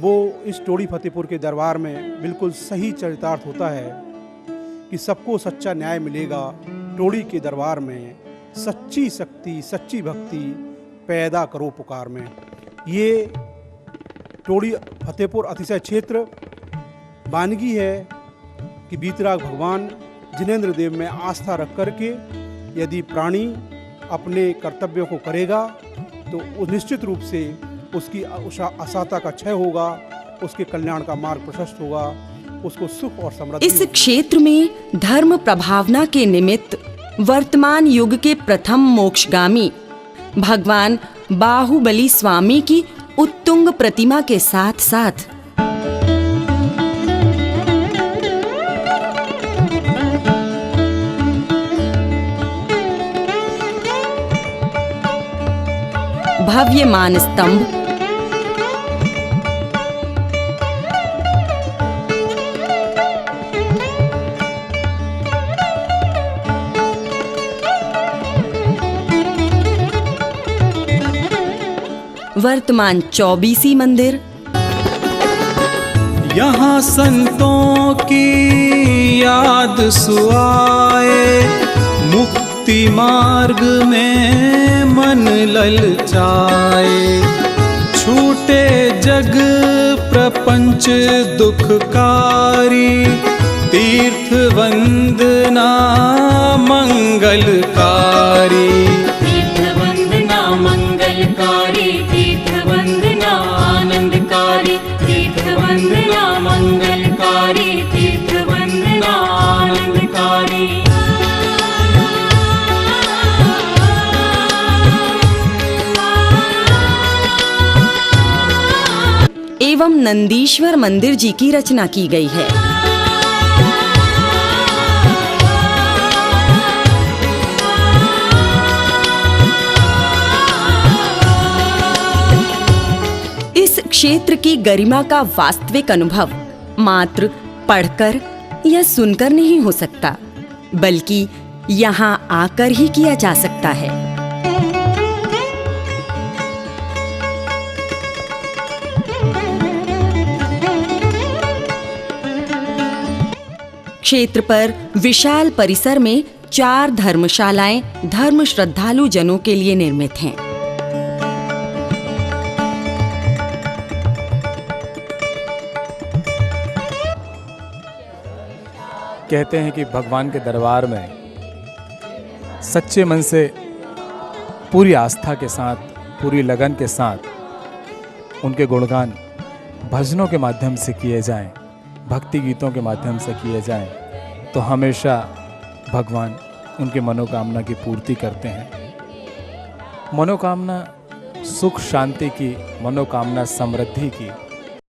वो इस टोड़ी फतेहपुर के दरबार में बिल्कुल सही चरितार्थ होता है कि सबको सच्चा न्याय मिलेगा टोड़ी के दरबार में, सच्ची शक्ति सच्ची भक्ति पैदा करो पुकार में। ये टोड़ी फतेहपुर अतिशय क्षेत्र वानगी है कि बीतराग भगवान जिनेंद्र देव में आस्था रख करके यदि प्राणी अपने कर्तव्यों को करेगा तो निश्चित रूप से उसकी असाता का क्षय होगा, उसके कल्याण का मार्ग प्रशस्त होगा, उसको सुख और समृद्धि। इस क्षेत्र में धर्म प्रभावना के निमित्त वर्तमान युग के प्रथम मोक्षगामी भगवान बाहुबली स्वामी की उत्तुंग प्रतिमा के साथ साथ भव्य मान स्तंभ, वर्तमान 24 मंदिर, यहाँ संतों की याद सुआए, मुक्ति मार्ग में मन ललचाए, छूटे जग प्रपंच दुखकारी, तीर्थ वंदना मंगलकारी। तीर्थ वंदना मंगलकारी, तीर्थ वंदना आनंदकारी, तीर्थ वंदना मंगलकारी, तीर्थ वंदना आनंदकारी। एवं नंदीश्वर मंदिर जी की रचना की गई है। इस क्षेत्र की गरिमा का वास्तविक अनुभव मात्र पढ़कर या सुनकर नहीं हो सकता, बल्कि यहाँ आकर ही किया जा सकता है। क्षेत्र पर विशाल परिसर में 4 धर्मशालाएं धर्म श्रद्धालु जनों के लिए निर्मित हैं। कहते हैं कि भगवान के दरबार में सच्चे मन से पूरी आस्था के साथ, पूरी लगन के साथ उनके गुणगान भजनों के माध्यम से किए जाएं, भक्ति गीतों के माध्यम से किए जाएं, तो हमेशा भगवान उनके मनोकामना की पूर्ति करते हैं। मनोकामना सुख शांति की, मनोकामना समृद्धि की,